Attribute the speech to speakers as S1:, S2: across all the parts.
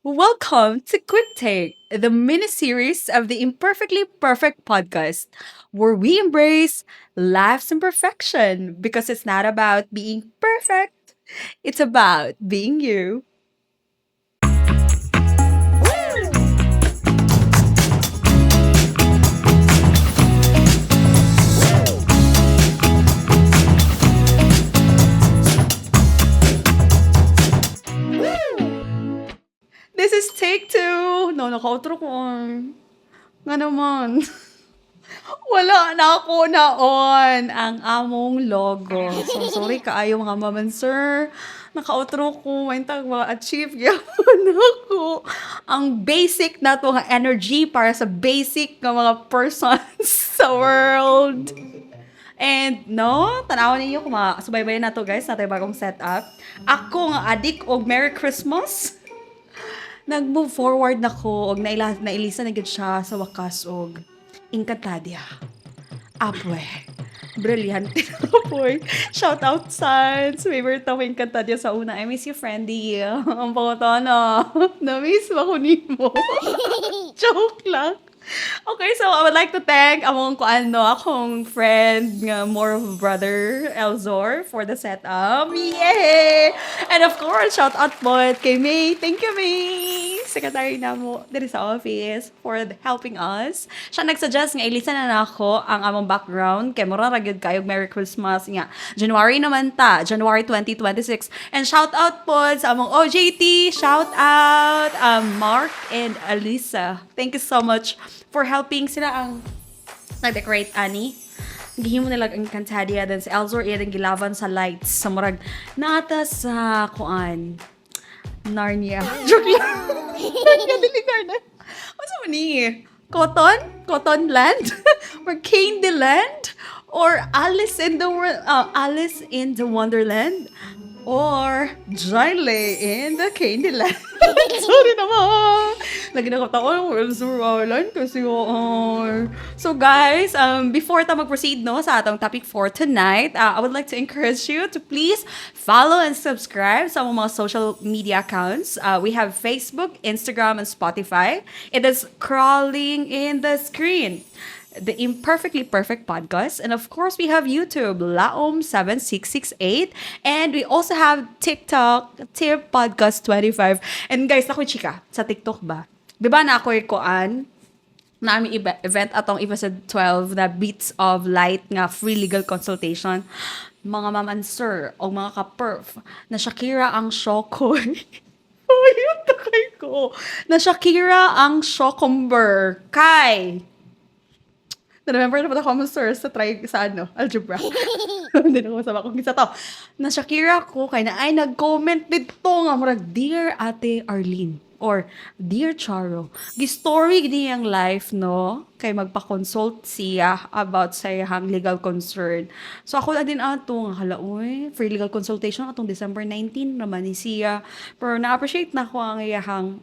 S1: Welcome to Quick Take, the mini series of the Imperfectly Perfect podcast, where we embrace life's imperfection because it's not about being perfect, it's about being you. This is take two. No, naka-outro ko. Nga naman. Wala na ako naon ang among logo. So, sorry kaayo mga maman, sir. Naka-outro ko, may tag ma-achieve gyapon ako. Ang basic na to nga energy para sa basic nga mga persons sa world. And no, tanawon ninyo kung subaybayan na to guys, natay bagong setup. Ako nga adik og Merry Christmas. Nag-move forward na ko og nailisa na gid siya sa wakas og Encantadia. Apwe. Brilyante na apoy. Shout out Sans. Favorite ako Encantadia sa una. I miss you, friendy. Ang panguta na. Na-miss ba ko nimo? Joke lang. Okay, so I would like to thank akong friend nga more of brother Elzor for the setup. Yay! And of course, shout out po kay May. Thank you, May! Secretary na mo dito sa office for helping us. Siya nagsuggest nga ilisa na ako ang among background kay mura ra gyud kayo Merry Christmas nga. January naman ta, January 2026. And shout out po sa among OJT, shout out Mark and Alisa. Thank you so much for helping sila ang nag-decorate ani. Gihimo nila ang Encantadia then si Elzor iya ang gilavan sa lights sa murag nata sa kuan Narnia. Joke lang. Dili Narnia. What's mo ni? Cotton? Cotton Land? Or Candyland? Or Alice in the Wonderland? Or Jolly in the Candyland? Sorry naman. Lagi na kataon, Elzor Island kasi So guys, before ta mag-proceed no, sa atong topic for tonight, I would like to encourage you to please follow and subscribe sa mga social media accounts. We have Facebook, Instagram, and Spotify. It is crawling in the screen. The Imperfectly Perfect Podcast. And of course, we have YouTube, Laom7668. And we also have TikTok, Tip Podcast 25. And guys, ako chika, sa TikTok ba? Di ba na ako ikuan? Na aming event atong episode 12 na Beats of Light nga free legal consultation. Mga ma'am and sir, o mga ka-perf, na Shakira ang shokoy. Ayun, takay ko. Na Shakira ang shokumber. Kay na-remember na po ako sir sa try sa algebra. Hindi na ko masama kung isa to. Na Shakira ko, kay na ay nag-comment dito nga, murag, Dear Ate Arlene, or Dear Charo, gistory gini ang life, no? Kay magpa-consult siya about sa iyang legal concern. So ako na din ato, nga halaoy, free legal consultation atong December 19 naman ni siya. Pero na-appreciate na ko ang iyahang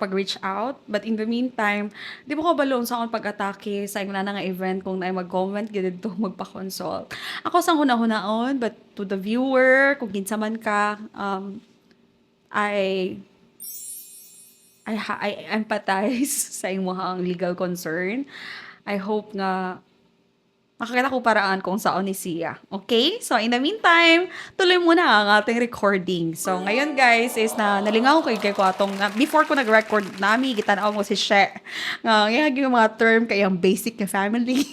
S1: pag-reach out. But in the meantime, di mo ko balon sa akong pag-atake sa na nga event kung na mag-comment, ganito magpa-consult. Ako sang hunahon, but to the viewer, kung kinsa man ka, I I empathize sa imong legal concern. I hope nga makakita ko paraan kung saan ni siya. Okay? So, in the meantime, tuloy muna ang ating recording. So, ngayon guys, is nalingaw ko kay ko atong, before ko nag-record nami, gitanaw mo si She. Yung mga term kayang basic na family.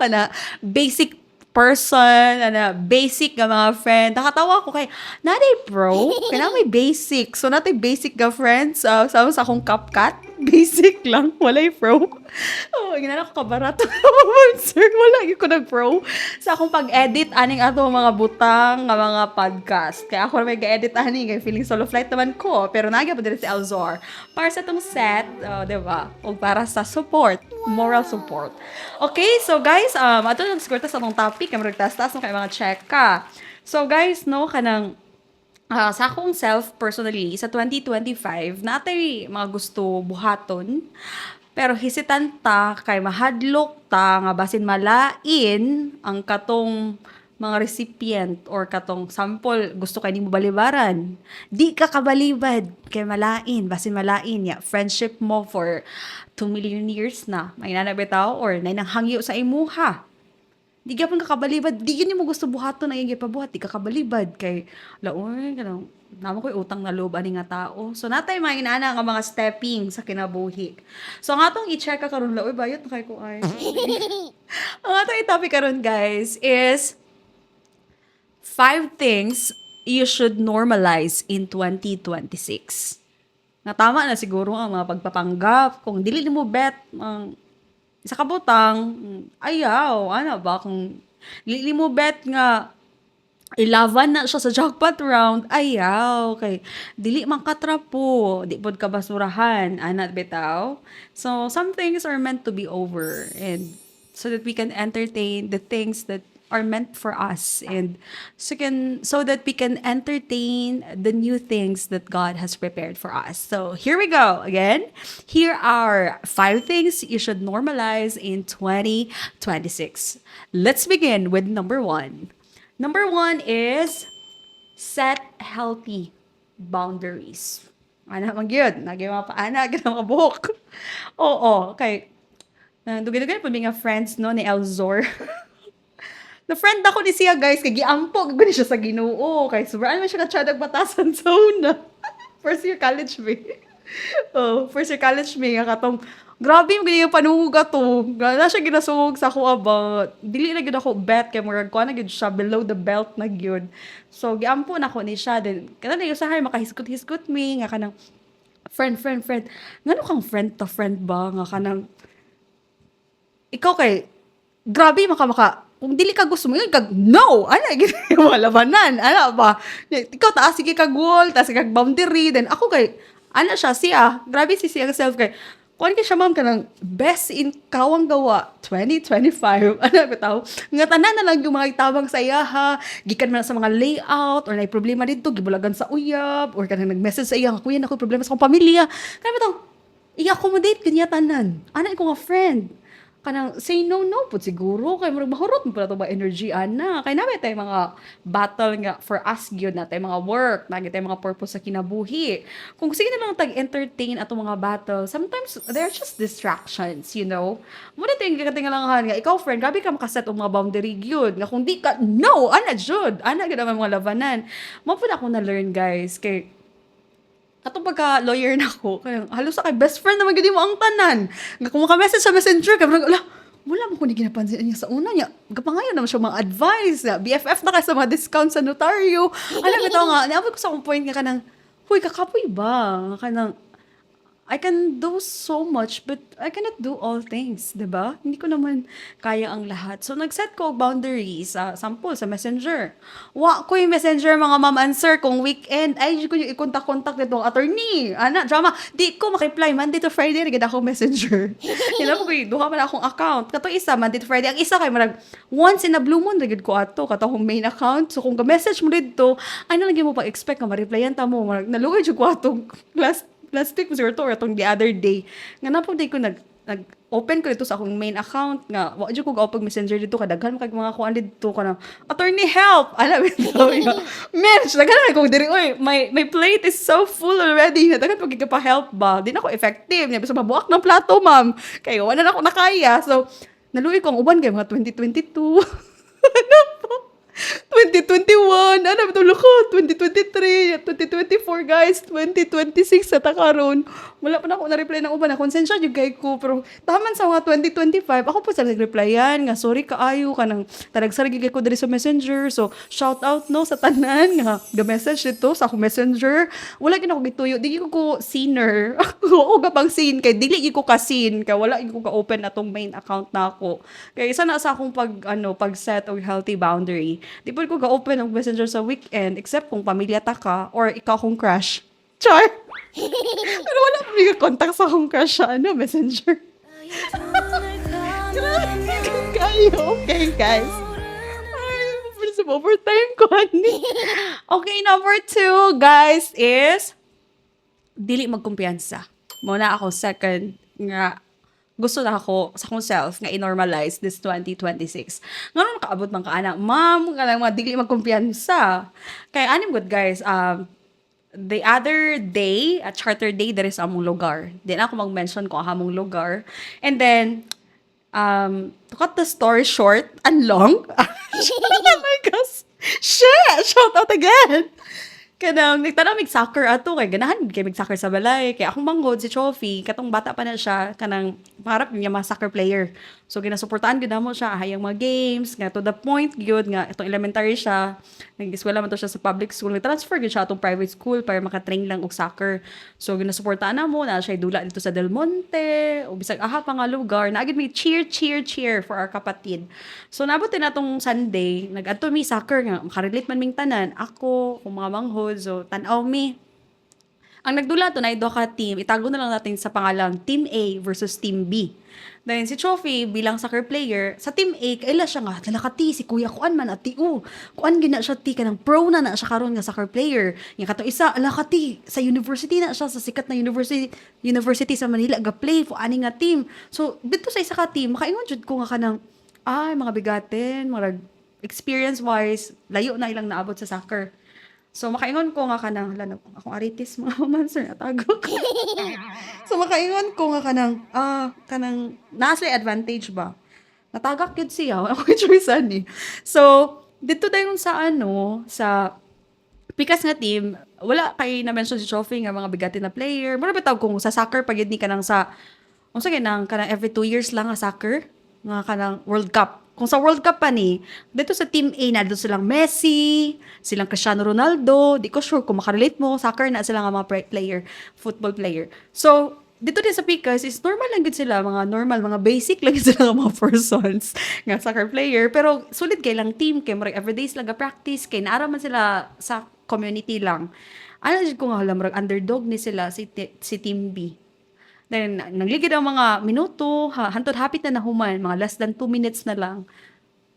S1: na basic person, basic nga mga friend. Nakatawa ko kay, naday bro, kaya may basic. So, natin basic ga friends, sa akong CapCut, basic lang, walay pro. Oh, ginala ko kabarato. Sir, wala yung ko nag-pro. Sa akong pag-edit, aning ato mga butang, nga mga podcast. Kaya ako na may ga-edit aning, kaya feeling solo flight naman ko. Pero nagya pa din si Elzor. Para sa itong set, diba? O para sa support, moral support. Okay, so guys, ato nang sigurta sa itong topic, kaya magtastas no kayo mga check ka. So guys, no, kanang sa akong self personally sa 2025 natay mga gusto buhaton pero hesitant ta kay mahadlok ta nga basin malain ang katong mga recipient or katong sample gusto kay nimo balibaran, di ka kabalibad kay malain basin malain ya friendship mo for 2 million years na may nanabitaw or nay nang hangyo sa imuha. Di gyapon ka kabalibad, di gyud nimo gusto buhaton ang iyang gipabuhat, di ka kabalibad kay laoy kanang namo ko'y utang na loob ani nga tao. So natay mga inana nga mga stepping sa kinabuhi. So ang atong i-check ka karon laoy bayot na kay ko ay. Ang atong i-topic karon guys is 5 things you should normalize in 2026. Nga tama na siguro ang mga pagpapanggap. Kung dili mo bet, ang isa ka butang, ayaw, ano ba, kung dili mo bet nga, 11 na siya sa jackpot round, ayaw, kay dili man katrapo, di pod ka basurahan, anat bitaw. So, some things are meant to be over, and so that we can entertain the things that are meant for us and so that we can entertain the new things that God has prepared for us. So here we go again. Here are 5 things you should normalize in 2026. Let's begin with number 1. Number 1 is set healthy boundaries. Ana man gyud, nagyan pa ana gyud ang buhok. Oo, kay dugay-dugay po mga friends no ni Elzor. Na friend ako ni siya guys, kay giampo gud siya sa Ginoo kay sobrang man siya ka tiyadag batasan sa una. First year college me. Oh, first year college me nga katong grabe mo gini yung panuga to. Na siya ginasugog sa ako about dili na gid ako bet kay murag ko na gid siya below the belt na gyud. So giampo na ko ni siya then kana na usahay makahisgot-hisgot me nga kanang friend. Ngano kang friend to friend ba nga kanang ikaw kay grabe maka kung dili ka gusto mo yun kag no ana gid wala banan ana ba ikaw taas sige kag wall taas kag boundary then ako kay ana siya grabe si siya self kay kuan kay siya ma'am kanang best in kawang gawa 2025 ana bitaw nga tanan na lang yung mga itabang sa iya ha gikan man sa mga layout or nay problema didto gibulagan sa uyab or kanang nag-message sa iya nga kuya nakoy problema sa akong pamilya kana bitaw i-accommodate kanya tanan ana ko nga friend kanang say no pud siguro kay murag mahurot mo pala to ba energy ana kay namin tay mga battle nga for us gyud na tay mga work na tay mga purpose sa kinabuhi kung sige na lang tag entertain ato mga battle sometimes they're just distractions mo na ting katingalangan nga ikaw friend grabe ka makaset og mga boundary gyud nga kung di ka no ana jud ana gyud ang mga labanan mo pud ako na learn guys kay atong pagka-lawyer na ako, halos sa kay best friend naman gid mo ang tanan. Nga kung maka-message sa messenger, kay ala, wala mo ko ni ginapansin niya sa una niya. Gapangayon naman siya mga advice, BFF na kay sa mga discount sa notaryo. Alam mo nga, naabot ko sa akong point nga kanang, huy, kakapoy ba? Kanang, I can do so much, but I cannot do all things, 'di ba? Hindi ko naman kaya ang lahat. So, nag-set ko og boundaries, sample sa Messenger. Wa ko yung Messenger, mga ma'am and sir, kung weekend, ay, di ko yung i-contact nitong attorney. Ana, drama, di ko makiply, Monday to Friday, nagad ako Messenger. Alam ko, duha man akong account. Kato isa, Monday to Friday. Ang isa kay marag, once in a blue moon, nagad ko ato, kato akong main account. So, kung ka-message mo dito, ay, nalagyan mo pa-expect na ma-replyan ta mo. Marag, nalugay dyan ko ato, last week siguro to atong the other day nga napo day ko nag-open ko dito sa akong main account nga wa jud ko gaupag messenger dito kadaghan kag mga kuan dito kana attorney help alam mo men daghan ko diri oy my plate is so full already daghan pag pa help ba di na ako effective nya bisa mabuak ng plato ma'am kay wala na ako nakaya so naluoy ko ang uban kay mga 2022 ano po 2021, ano ba ko? 2023, 2024 guys, 2026 sa takaron. Wala pa na ako na-reply ng uban na konsensya yung kay ko. Pero taman sa mga 2025, ako po sa nag-replyan nga, sorry kaayo ka nang tanagsarigi kay ko dali sa messenger. So, shout out no sa tanan nga, ga-message dito sa akong messenger. Wala gina ko gituyo, di ko seener. Oo, gabang scene, kay dili ko ka-scene, kay wala ko ka-open atong main account na ako. Kaya isa na sa akong pag-set o healthy boundary. Di po ko ga-open ang messenger sa weekend except kung pamilya ta ka or ikaw kong crush. Char! Pero wala pa rin contact sa akong crush sa messenger. Kayo, okay guys. Ay, sa overtime ko, honey. Okay, number 2, guys, is dili magkumpiyansa. Muna ako second nga gusto na ako sa akong self nga i-normalize this 2026. Ngayon kaabot man ka ana, ma'am, kanang mga dili magkumpiyansa. Kay anim good guys, the other day, at Charter Day, there is among lugar. Di na ako mag-mention kung among lugar. And then, to cut the story short and long, oh my gosh, shit, shout out again. Kanang nagtanong mig soccer ato kay ganahan kay mig soccer sa balay kay akong manghod si Chofi katong bata pa na siya kanang pangarap niya mga soccer player. So ginasuportahan gid mo siya hayang mga games nga to the point gyud nga itong elementary siya nag-eskwela man to siya sa public school nag-transfer gyud siya atong private school para maka-train lang og soccer. So ginasuportahan namo na siya dula dito sa Del Monte o bisag aha pa nga lugar na agad may cheer for our kapatid. So nabutin natong Sunday nag-adto mi soccer nga makarelate man ming tanan ako kung mga manghod so tan-aw mi ang nagdula to na do ka team, itago na lang natin sa pangalang Team A versus Team B. Then si Trophy bilang soccer player, sa Team A, kaila siya nga, talakati, si Kuya Kuan man at tiu. Kuan gina siya ti, kanang pro na siya karon nga soccer player. Yung katong isa, alakati, sa university na siya, sa sikat na university sa Manila, ga-play for ani nga team. So, dito sa isa ka team, makaingon jud ko nga kanang, ay, mga bigatin, mga experience-wise, layo na ilang naabot sa soccer. So, makaingon ko nga kanang, hala na, akong aritis, mga romancer, natago ko. So, makaingon ko nga kanang, nasa advantage ba? Natagak yun siya, ako yung choice ni. So, dito tayo sa pikas nga team, wala kay na-mention si Chofi nga mga bigatin na player. Mura bitaw kung sa soccer, pag yun ni kanang kung sa kanang every 2 years lang nga soccer, nga kanang World Cup. Kung sa World Cup pa ni, dito sa Team A na dito silang Messi, silang Cristiano Ronaldo, di ko sure kung makarelate mo, soccer na sila nga mga player, football player. So, dito din sa Pikas is normal lang gid sila, mga basic lang gid sila nga mga persons nga soccer player, pero sulit kay lang team, kay murag everyday sila ga-practice, kay naara man sila sa community lang. Ano jud ko nga murag underdog ni sila si Team B. Then, nangligid ang mga minuto, hantod hapit na nahuman, mga less than 2 minutes na lang.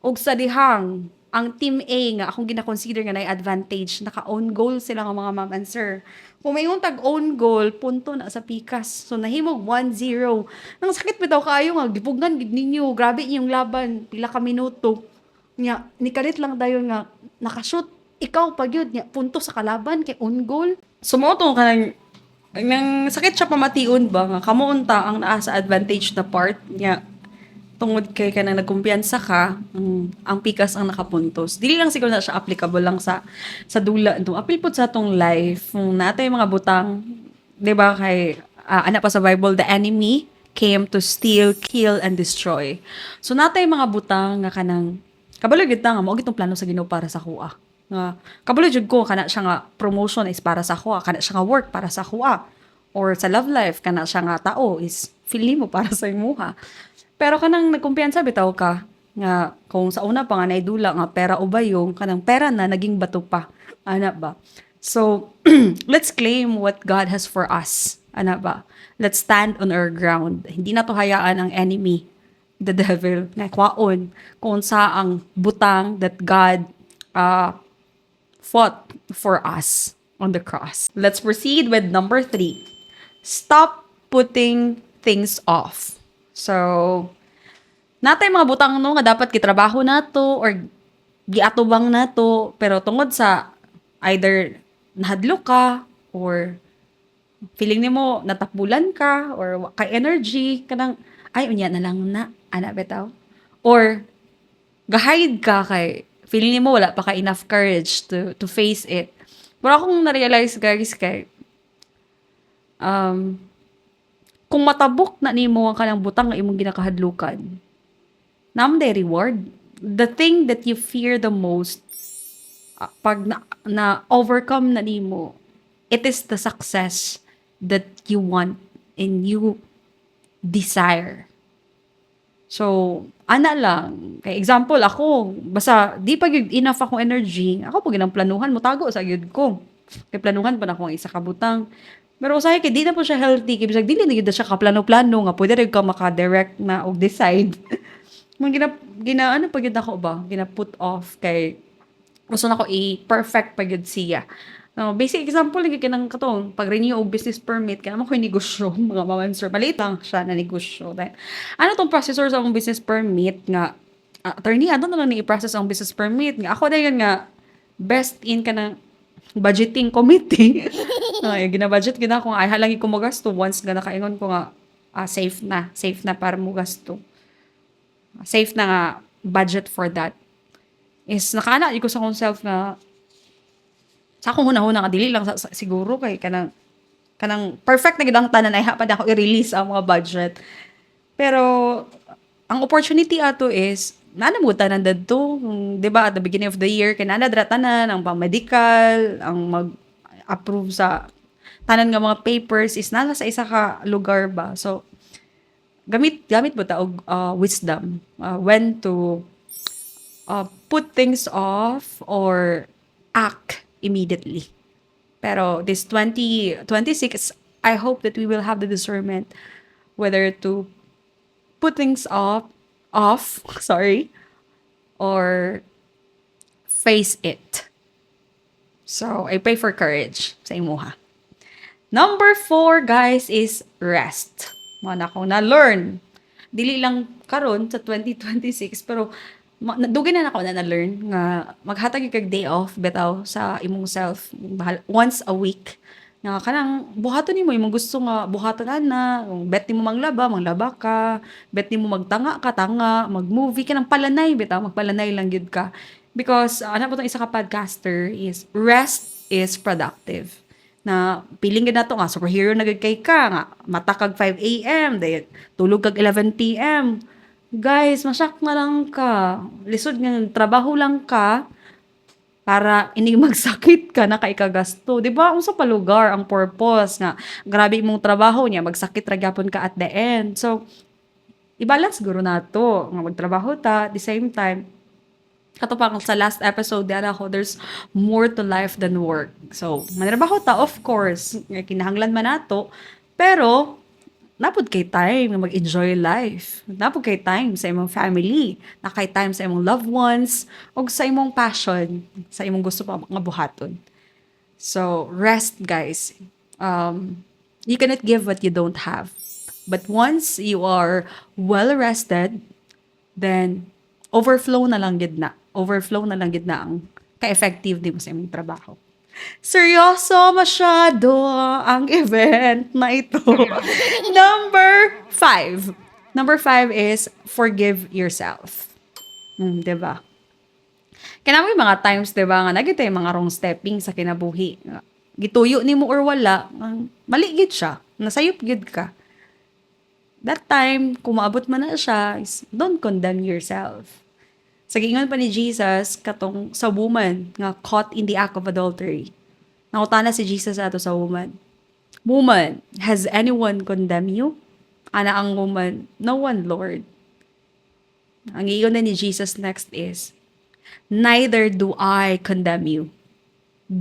S1: Og sa dihang, ang Team A nga, akong gina-consider nga na advantage, naka-own goal sila nga mga ma'am and sir. Kung may yung tag-own goal, punto na sa pikas. So, nahimog 1-0. Nang sakit bitaw kayo nga, gipugan gid ninyo, grabe inyong laban, pila ka minuto. Nya, nikalit lang dayon nga, nakashoot, ikaw pag yun, nya, punto sa kalaban, kay own goal. Sumoto ka nang sakit siya pamation ba nga kamuunta ang naa sa advantage na part niya tungod kay kanang nagkumpiyansa ka ang pikas ang nakapuntos dili lang siguro na siya applicable lang sa dula do apil pud sa atong life natay mga butang di ba kay ana pa sa Bible the enemy came to steal kill and destroy so natay mga butang nga kanang kabalo gid ta nga mao gitong plano sa Ginoo para sa kuha nga kabalo jud ko kana siya nga promotion is para sa kuha kana siya nga work para sa kuha or sa love life kana siya nga tao is feeling mo para sa imuha pero kanang nagkumpiyansa bitaw ka nga kung sa una pa nga naidula nga pera o bayong kanang pera na naging bato pa ana ba so let's claim what God has for us ana ba let's stand on our ground hindi na to hayaan ang enemy the devil nga kwaon kung sa ang butang that God fought for us on the cross. Let's proceed with number 3. Stop putting things off. So, natay mga butang no nga dapat gitrabaho nato or giatubang nato pero tungod sa either nahadlok ka or feeling nimo natakbulan ka or kay energy kanang ay unya na lang na ana bitaw or gahide ka kay feeling mo wala pa ka enough courage to face it. Pero akong na-realize guys kay kung matabok na nimo ang kanang butang nga imong ginakahadlukan, naman day reward. The thing that you fear the most pag na overcome na nimo, it is the success that you want and you desire. So, ana lang. Kay example, ako, basta di pa gyud enough akong energy, ako po ginang planuhan, mutago sa gyud ko. Kay planuhan pa na ako ang isa ka butang. Pero usahay kay di na po siya healthy, kay bisag dili na gyud siya ka plano-plano nga pwede rin ka maka-direct na og decide. Mga ano pa gyud ako ba? Gina put off kay gusto na ko i-perfect pa gyud siya. Basic example lagi kanang katong pag-renew og business permit kanang ako'y negosyo mga ma'am sir, maliit lang siya na negosyo. Then, ano 'tong processor sa akong business permit nga, attorney ano na lang ni i-process ang business permit nga ako dayon nga best in kanang budgeting committee. Ay gina-budget gid ako nga ay halagi ko magasto once nga nakaingon ko nga, safe na para mo gasto. Safe na nga budget for that. Is nakaana ko sa akong self nga sa akong hunahuna nga dili lang siguro kay kanang perfect na gid ang tanan ay hapad ako i-release ang mga budget. Pero ang opportunity ato is nanamutan tanan dadto, 'di ba at the beginning of the year kay nana dira tanan ang pang-medical, ang mag-approve sa tanan nga mga papers is nana sa isa ka lugar ba. So gamit gamit mo ta og wisdom when to put things off or act immediately. Pero this 2026, I hope that we will have the discernment whether to put things off, sorry, or face it. So, I pray for courage sa imuha. Number 4, guys, is rest. Mo na ko na-learn. Dili lang karon sa 2026, pero dugay na ako na-learn nga maghatag kag day off bitaw sa imong self once a week. Nga kanang buhaton nimo imong gusto nga buhaton ana, bet nimo manglaba ka, bet nimo magtanga ka, tanga, mag-movie ka ng palanay bitaw, magpalanay lang gyud ka. Because ana po tong isa ka podcaster is rest is productive. Na piling gid nato nga superhero na gid kay ka nga mata kag 5 AM, dayon tulog kag 11 PM. Guys, masyak na lang ka. Lisod nga trabaho lang ka para ini magsakit ka na kay kagasto. 'Di ba? Unsa pa lugar ang purpose nga grabe imong trabaho niya magsakit ra gyapon ka at the end. So, i-balance guro nato nga magtrabaho ta at the same time kato pa sa last episode diyan ako there's more to life than work. So, manrabaho ta of course, nga kinahanglan man nato, pero napod kay time nga mag-enjoy life. Napod kay time sa imong family, na kay time sa imong loved ones, o sa imong passion, sa imong gusto pa nga buhaton. So, rest guys. You cannot give what you don't have. But once you are well rested, then overflow na lang gid na. Overflow na lang gid na ang ka-effective di mo sa imong trabaho. Seryoso masyado ang event na ito. Number 5. Number 5 is forgive yourself. 'Di ba? Kaya may mga times 'di ba nga nagitay mga wrong stepping sa kinabuhi. Gituyo nimo or wala, mali gid siya. Nasayop gid ka. That time, kung maabot man na siya, is don't condemn yourself. Sa giingon pa ni Jesus, katong sa woman nga caught in the act of adultery. Nakutana si Jesus ato sa woman. Woman, has anyone condemned you? Ana ang woman, no one, Lord. Ang iyon na ni Jesus next is, neither do I condemn you.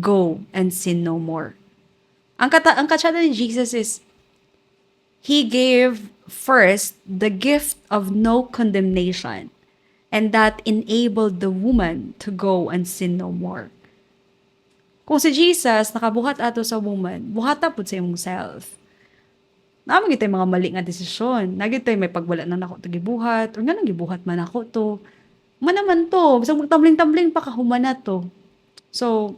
S1: Go and sin no more. Ang katsada ni Jesus is, He gave first the gift of no condemnation, and that enabled the woman to go and sin no more. Kung si Jesus nakabuhat ato sa woman, buhata pud sa imong self. Naman gitay mga mali nga desisyon. Nagitay may pagwala na nako to gibuhat, or nga nang gibuhat man ako to. Manaman to, bisag magtambling-tambling pa kahuman na to. So,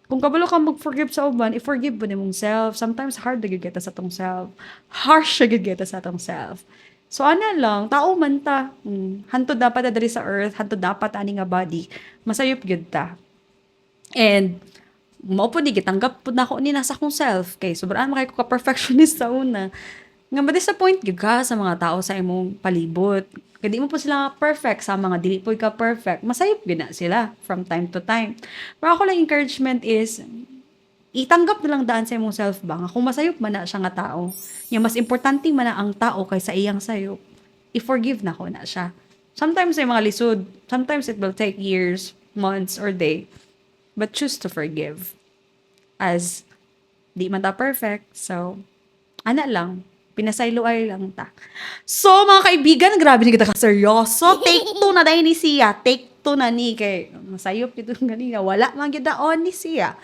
S1: kung kabalo ka mag-forgive sa uban, i-forgive mo nimong self. Sometimes hard na gid kita sa tong self. Harsh na gid kita sa tong self. So, ana lang, tao man ta. Hantod dapat na diri sa earth, hantod dapat ani nga body. Masayop gid ta. And, mao po di gitanggap po na ako ni nasa akong self. Kay, sobrang makay ko ka-perfectionist sa una. Nga ma-disappoint gid ka sa mga tao sa imong palibot. Kaya di mo po sila perfect sa mga dili po ka perfect. Masayop gid na sila from time to time. Pero ako lang encouragement is, itanggap na lang daan sa imong self ba, nga kung masayop man na siya nga tao, yung mas importante man na ang tao kaysa iyang sayop, i-forgive na ko na siya. Sometimes ay mga lisod, sometimes it will take years, months, or day, but choose to forgive. As di man ta perfect, so, ana lang, pinasayloay lang ta. So, mga kaibigan, grabe ni kita ka-seryoso. Take 2 na dahil ni siya. Take 2 na ni kay masayop ito ganina. Wala man gyud daon ni siya.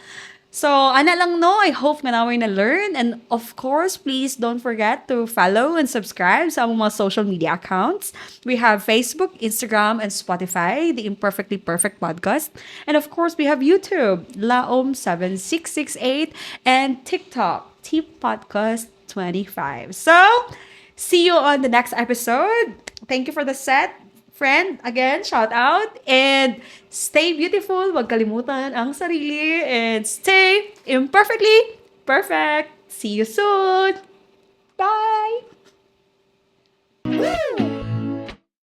S1: So, ana lang no, I hope nga naway na learn. And of course, please don't forget to follow and subscribe sa among mga social media accounts. We have Facebook, Instagram, and Spotify, the Imperfectly Perfect Podcast. And of course, we have YouTube, Laom7668, and TikTok, Tip Podcast 25. So, see you on the next episode. Thank you for the set. Friend, again, shout out. And stay beautiful. Huwag kalimutan ang sarili. And stay imperfectly perfect. See you soon.